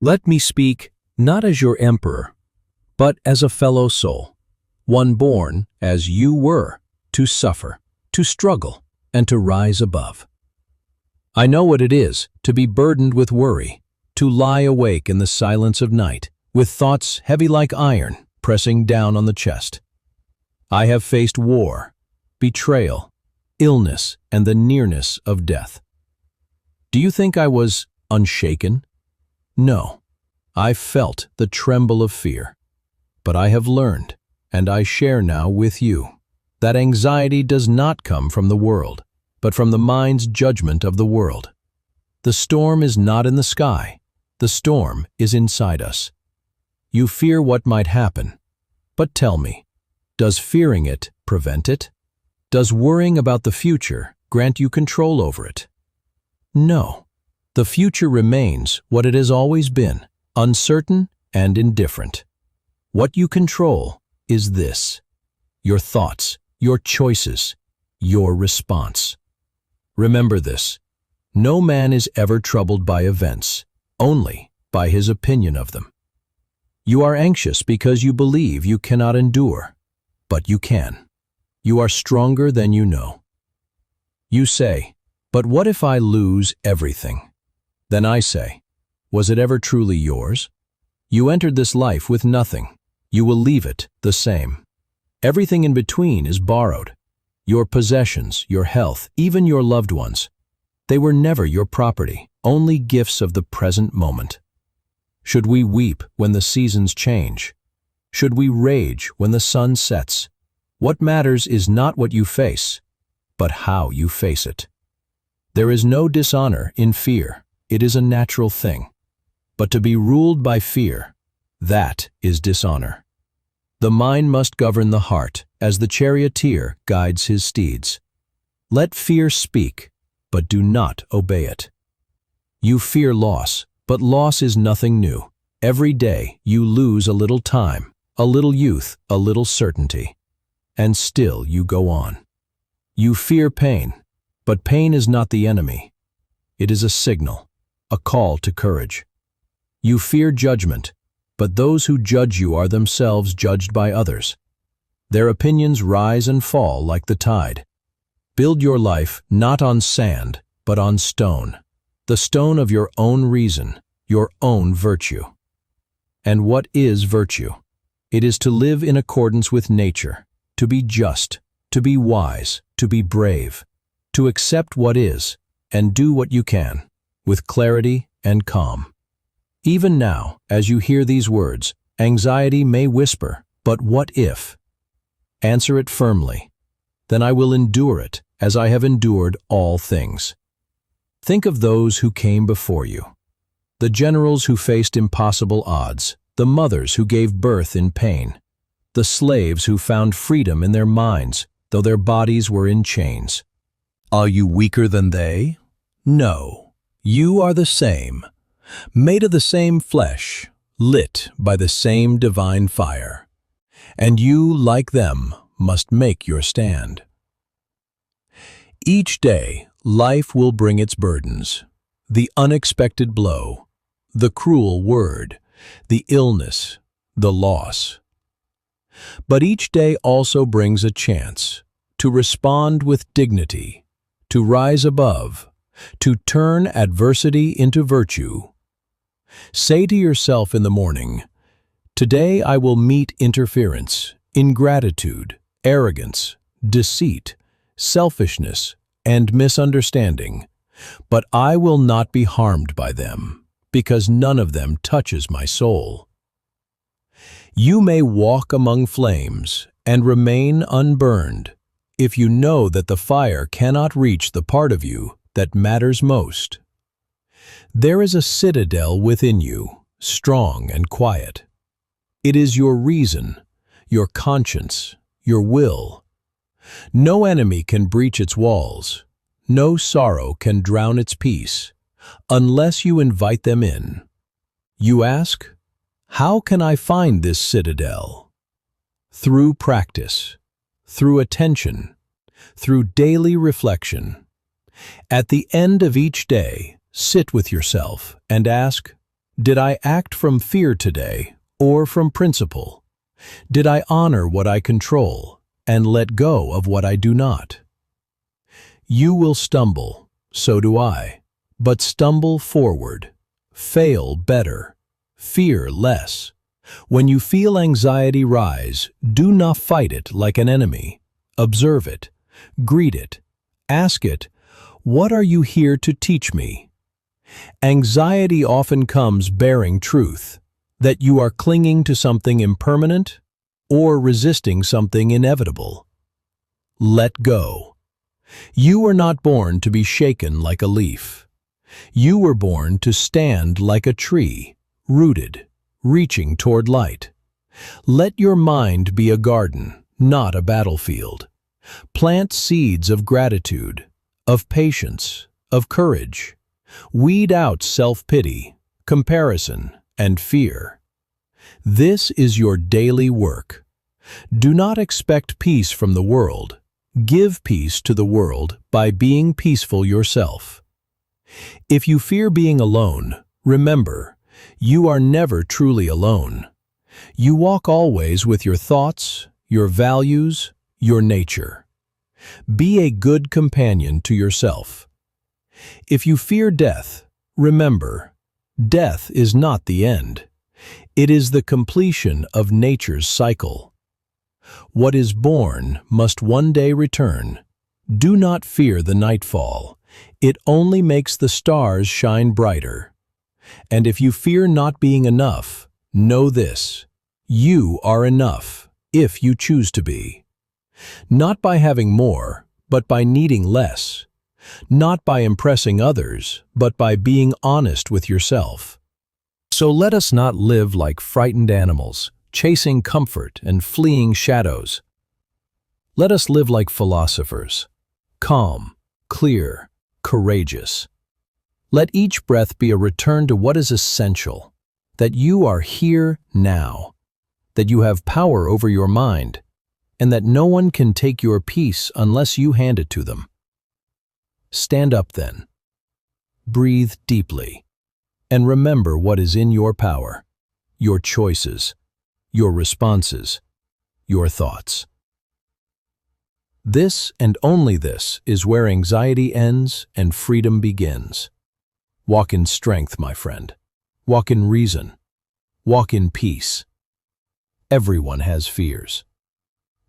Let me speak not as your emperor, but as a fellow soul, one born, as you were, to suffer, to struggle, and to rise above. I know what it is to be burdened with worry, to lie awake in the silence of night, with thoughts heavy like iron pressing down on the chest. I have faced war, betrayal, illness, and the nearness of death. Do you think I was unshaken? No, I felt the tremble of fear. But I have learned, and I share now with you, that anxiety does not come from the world, but from the mind's judgment of the world. The storm is not in the sky. The storm is inside us. You fear what might happen. But tell me, does fearing it prevent it? Does worrying about the future grant you control over it? No. The future remains what it has always been, uncertain and indifferent. What you control is this: your thoughts, your choices, your response. Remember this: no man is ever troubled by events, only by his opinion of them. You are anxious because you believe you cannot endure, but you can. You are stronger than you know. You say, but what if I lose everything? Then I say, was it ever truly yours? You entered this life with nothing. You will leave it the same. Everything in between is borrowed. Your possessions, your health, even your loved ones. They were never your property, only gifts of the present moment. Should we weep when the seasons change? Should we rage when the sun sets? What matters is not what you face, but how you face it. There is no dishonor in fear. It is a natural thing. But to be ruled by fear, that is dishonor. The mind must govern the heart, as the charioteer guides his steeds. Let fear speak, but do not obey it. You fear loss, but loss is nothing new. Every day you lose a little time, a little youth, a little certainty. And still you go on. You fear pain, but pain is not the enemy. It is a signal, a call to courage. You fear judgment, but those who judge you are themselves judged by others. Their opinions rise and fall like the tide. Build your life not on sand, but on stone, the stone of your own reason, your own virtue. And what is virtue? It is to live in accordance with nature, to be just, to be wise, to be brave, to accept what is, and do what you can, with clarity and calm. Even now, as you hear these words, anxiety may whisper, but what if? Answer it firmly. Then I will endure it, as I have endured all things. Think of those who came before you. The generals who faced impossible odds, the mothers who gave birth in pain, the slaves who found freedom in their minds, though their bodies were in chains. Are you weaker than they? No, you are the same, made of the same flesh, lit by the same divine fire. And you, like them, must make your stand. Each day, life will bring its burdens, the unexpected blow, the cruel word, the illness, the loss. But each day also brings a chance to respond with dignity, to rise above, to turn adversity into virtue. Say to yourself in the morning, today I will meet interference, ingratitude, arrogance, deceit, selfishness, and misunderstanding, but I will not be harmed by them, because none of them touches my soul. You may walk among flames and remain unburned if you know that the fire cannot reach the part of you that matters most. There is a citadel within you, strong and quiet. It is your reason, your conscience, your will. No enemy can breach its walls. No sorrow can drown its peace, unless you invite them in. You ask, how can I find this citadel? Through practice, through attention, through daily reflection. At the end of each day, sit with yourself and ask, Did I act from fear today or from principle? Did I honor what I control and let go of what I do not? You will stumble, so do I, but stumble forward, fail better, fear less. When you feel anxiety rise, do not fight it like an enemy. Observe it, greet it, ask it, what are you here to teach me? Anxiety often comes bearing truth, that you are clinging to something impermanent or resisting something inevitable. Let go. You were not born to be shaken like a leaf. You were born to stand like a tree, rooted, reaching toward light. Let your mind be a garden, not a battlefield. Plant seeds of gratitude, of patience, of courage. Weed out self-pity, comparison, and fear. This is your daily work. Do not expect peace from the world. Give peace to the world by being peaceful yourself. If you fear being alone, remember, you are never truly alone. You walk always with your thoughts, your values, your nature. Be a good companion to yourself. If you fear death, remember, death is not the end. It is the completion of nature's cycle. What is born must one day return. Do not fear the nightfall. It only makes the stars shine brighter. And if you fear not being enough, know this: you are enough, if you choose to be. Not by having more, but by needing less. Not by impressing others, but by being honest with yourself. So let us not live like frightened animals, chasing comfort and fleeing shadows. Let us live like philosophers, calm, clear, courageous. Let each breath be a return to what is essential, that you are here now, that you have power over your mind, and that no one can take your peace unless you hand it to them. Stand up then. Breathe deeply, and remember what is in your power, your choices, your responses, your thoughts. This and only this is where anxiety ends and freedom begins. Walk in strength, my friend. Walk in reason. Walk in peace. Everyone has fears.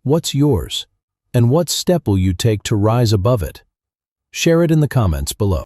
What's yours? And what step will you take to rise above it? Share it in the comments below.